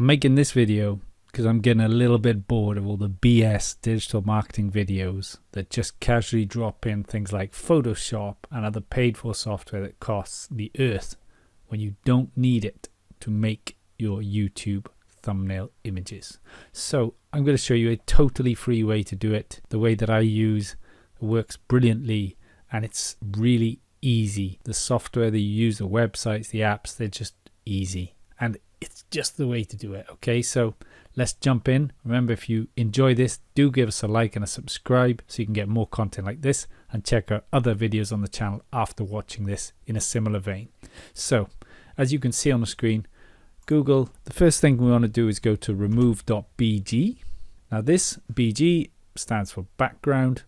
I'm making this video because I'm getting a little bit bored of all the BS digital marketing videos that just casually drop in things like Photoshop and other paid for software that costs the earth when you don't need it to make your YouTube thumbnail images. So I'm going to show you a totally free way to do it. The way that I use works brilliantly and it's really easy. The software that you use, the websites, the apps, they're just easy. And it's just the way to do it. Okay, so let's jump in. Remember, if you enjoy this, do give us a like and a subscribe so you can get more content like this, and check out other videos on the channel after watching this in a similar vein. So as you can see on the screen, Google, the first thing we want to do is go to remove.bg. Now this BG stands for background,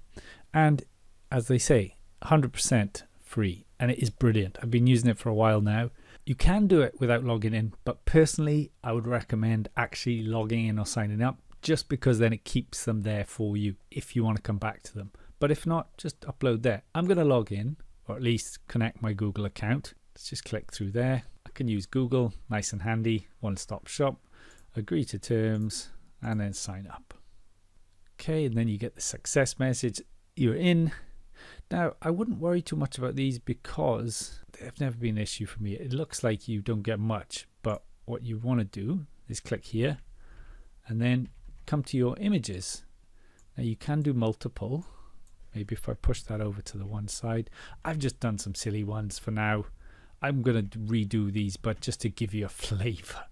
and as they say, 100% free, and it is brilliant. I've been using it for a while now. You can do it without logging in, but personally I would recommend actually logging in or signing up, just because then it keeps them there for you if you want to come back to them. But if not, just upload there. I'm going to log in, or at least connect my Google account. Let's just click through there. I can use Google, nice and handy, one-stop shop, agree to terms, and then sign up. Okay, and then you get the success message, you're in. Now, I wouldn't worry too much about these because they've never been an issue for me. It looks like you don't get much, but what you want to do is click here and then come to your images. Now you can do multiple. Maybe if I push that over to the one side. I've just done some silly ones for now. I'm going to redo these, but just to give you a flavor.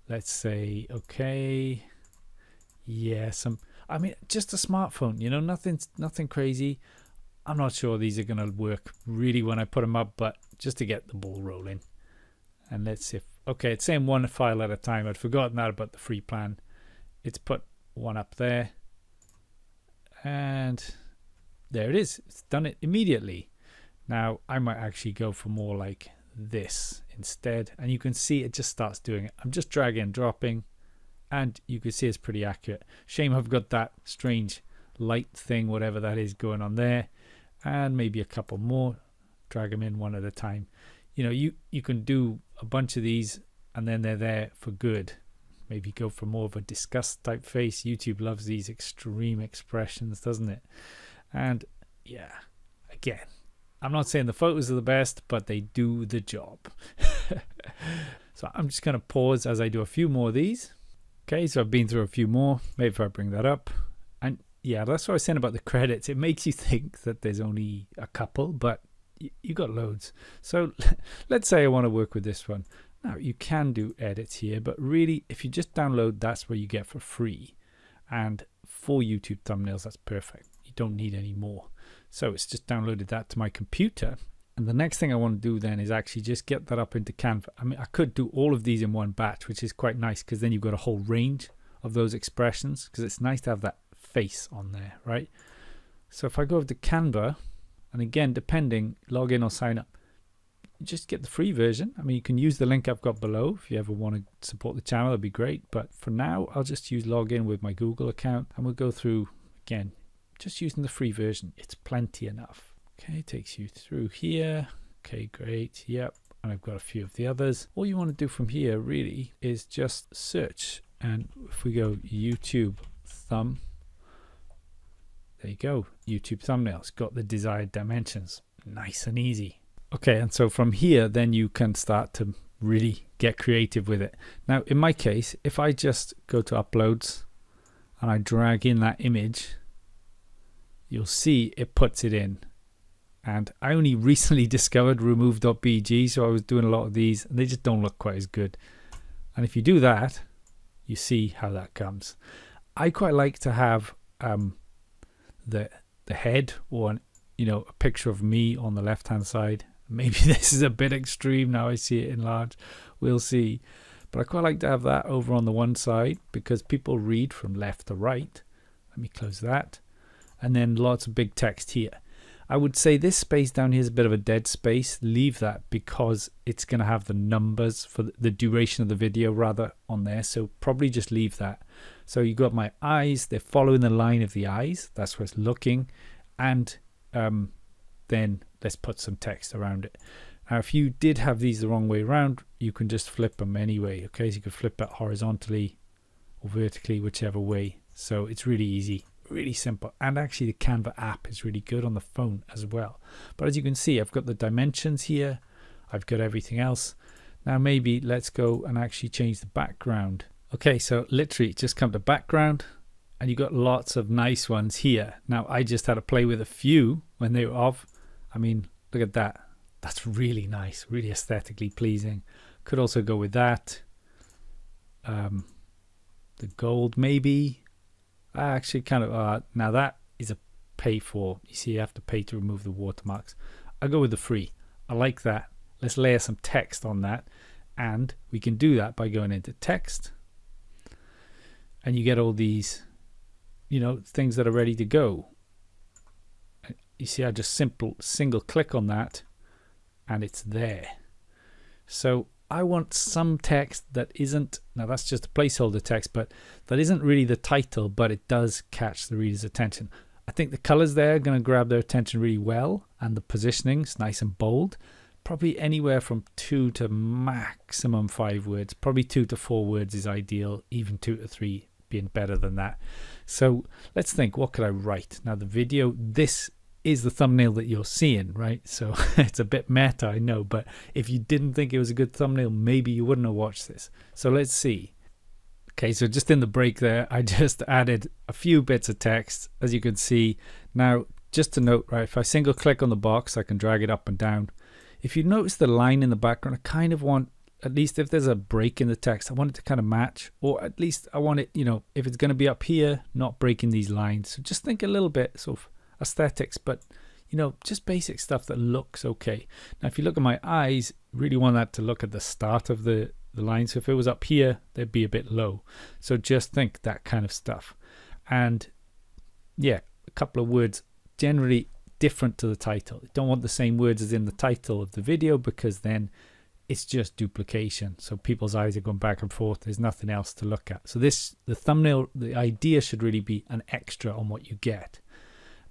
Let's say, okay, yeah, I mean, just a smartphone, you know, nothing crazy. I'm not sure these are going to work really when I put them up, but just to get the ball rolling. And let's see if, okay, it's saying one file at a time. I'd forgotten that about the free plan. It's put one up there. And there it is. It's done it immediately. Now, I might actually go for more like this instead. And you can see it just starts doing it. I'm just dragging and dropping. And you can see it's pretty accurate. Shame I've got that strange light thing, whatever that is, going on there. And maybe a couple more. Drag them in one at a time. You know, you can do a bunch of these and then they're there for good. Maybe go for more of a disgust type face. YouTube loves these extreme expressions, doesn't it? And yeah, again, I'm not saying the photos are the best, but they do the job. So I'm just going to pause as I do a few more of these. Okay, so I've been through a few more. Maybe if I bring that up. And yeah, that's what I was saying about the credits. It makes you think that there's only a couple, but you got loads. So let's say I want to work with this one. Now, you can do edits here, but really, if you just download, that's what you get for free. And for YouTube thumbnails, that's perfect. You don't need any more. So it's just downloaded that to my computer. And the next thing I want to do then is actually just get that up into Canva. I mean, I could do all of these in one batch, which is quite nice because then you've got a whole range of those expressions, because it's nice to have that face on there, right? So if I go over to Canva, and again, depending, log in or sign up, just get the free version. I mean, you can use the link I've got below if you ever want to support the channel, that'd be great. But for now, I'll just use login with my Google account, and we'll go through again, just using the free version. It's plenty enough. Okay, takes you through here. Okay, great. Yep. And I've got a few of the others. All you want to do from here really is just search. And if we go YouTube thumb, there you go. YouTube thumbnails, got the desired dimensions. Nice and easy. Okay, and so from here, then you can start to really get creative with it. Now, in my case, if I just go to uploads and I drag in that image, you'll see it puts it in. And I only recently discovered remove.bg, so I was doing a lot of these, and they just don't look quite as good. And if you do that, you see how that comes. I quite like to have the head, or you know, a picture of me on the left hand side. Maybe this is a bit extreme now I see it in large, we'll see. But I quite like to have that over on the one side because people read from left to right. Let me close that. And then lots of big text here. I would say this space down here is a bit of a dead space. Leave that because it's going to have the numbers for the duration of the video rather on there. So probably just leave that. So you got my eyes. They're following the line of the eyes. That's where it's looking. And then let's put some text around it. Now, if you did have these the wrong way around, you can just flip them anyway. Okay, so you could flip it horizontally or vertically, whichever way. So it's really easy, really simple. And actually the Canva app is really good on the phone as well. But as you can see, I've got the dimensions here. I've got everything else. Now maybe let's go and actually change the background. Okay, so literally just come to background and you got lots of nice ones here. Now I just had to play with a few when they were off. I mean, look at that. That's really nice, really aesthetically pleasing. Could also go with that. The gold maybe. I actually kind of, now that is a pay for. You see, you have to pay to remove the watermarks. I'll go with the free. I like that. Let's layer some text on that. And we can do that by going into text. And you get all these, you know, things that are ready to go. You see, I just single click on that and it's there. So I want some text that isn't, now that's just a placeholder text, but that isn't really the title, but it does catch the reader's attention. I think the colors there are going to grab their attention really well, and the positioning's nice and bold. Probably anywhere from 2 to maximum 5 words. Probably 2 to 4 words is ideal, even 2 to 3 being better than that. So let's think, what could I write? Now the video, this is the thumbnail that you're seeing, right? So it's a bit meta, I know, but if you didn't think it was a good thumbnail, maybe you wouldn't have watched this. So let's see. Okay, so just in the break there, I just added a few bits of text, as you can see. Now, just to note, right, if I single click on the box, I can drag it up and down. If you notice the line in the background, I kind of want, at least if there's a break in the text, I want it to kind of match, or at least I want it, you know, if it's going to be up here, not breaking these lines. So just think a little bit sort of aesthetics, but you know, just basic stuff that looks okay. Now if you look at my eyes, really want that to look at the start of the line. So if it was up here, they'd be a bit low. So just think that kind of stuff. And yeah, a couple of words generally different to the title. You don't want the same words as in the title of the video, because then it's just duplication. So people's eyes are going back and forth. There's nothing else to look at. So this, the thumbnail, the idea should really be an extra on what you get.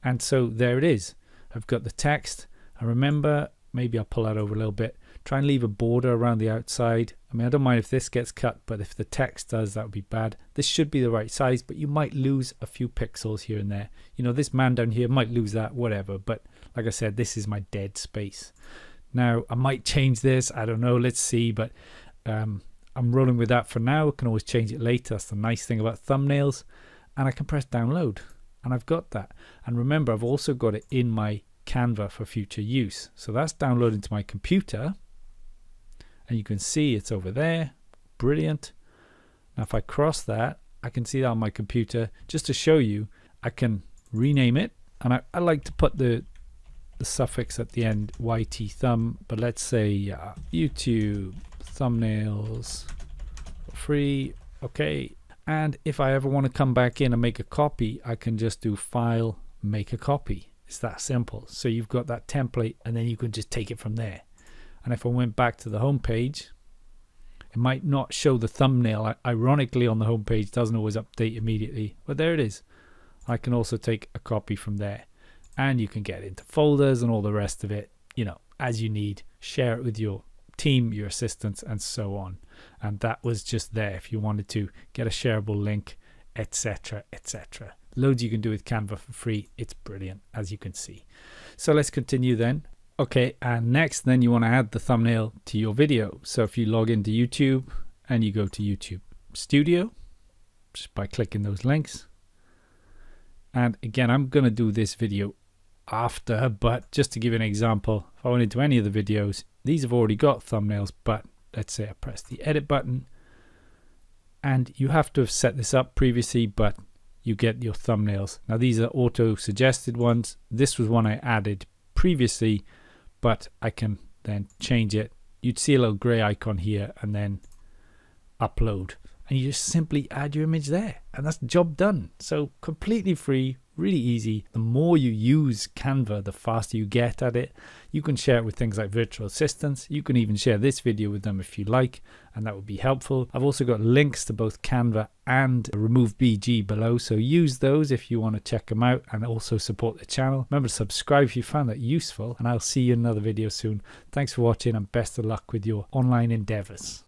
And so there it is. I've got the text. And remember, maybe I'll pull that over a little bit. Try and leave a border around the outside. I mean, I don't mind if this gets cut, but if the text does, that would be bad. This should be the right size, but you might lose a few pixels here and there. You know, this man down here might lose that, whatever. But like I said, this is my dead space. Now, I might change this. I don't know. Let's see. But I'm rolling with that for now. I can always change it later. That's the nice thing about thumbnails. And I can press download. And I've got that. And remember, I've also got it in my Canva for future use. So that's downloaded to my computer. And you can see it's over there. Brilliant. Now if I cross that, I can see that on my computer. Just to show you, I can rename it. And I like to put the suffix at the end, YT thumb. But let's say YouTube thumbnails for free. Okay. And if I ever want to come back in and make a copy, I can just do File, Make a Copy. It's that simple. So you've got that template and then you can just take it from there. And if I went back to the home page, it might not show the thumbnail. Ironically, on the home page, doesn't always update immediately. But there it is. I can also take a copy from there. And you can get into folders and all the rest of it, you know, as you need. Share it with your team, your assistants, and so on. And that was just there if you wanted to get a shareable link, etc., etc. Loads you can do with Canva for free. It's brilliant, as you can see. So let's continue then. Okay, and next then you want to add the thumbnail to your video. So if you log into YouTube and you go to YouTube Studio, just by clicking those links. And again, I'm going to do this video after, but just to give you an example, if I went into any of the videos, these have already got thumbnails, but let's say I press the edit button and you have to have set this up previously, but you get your thumbnails. Now these are auto suggested ones. This was one I added previously, but I can then change it. You'd see a little gray icon here and then upload. And you just simply add your image there and that's the job done. So completely free, really easy. The more you use Canva, the faster you get at it. You can share it with things like virtual assistants. You can even share this video with them if you like, and that would be helpful. I've also got links to both Canva and Remove BG below, so use those if you want to check them out and also support the channel. Remember to subscribe if you found that useful, and I'll see you in another video soon. Thanks for watching and best of luck with your online endeavors.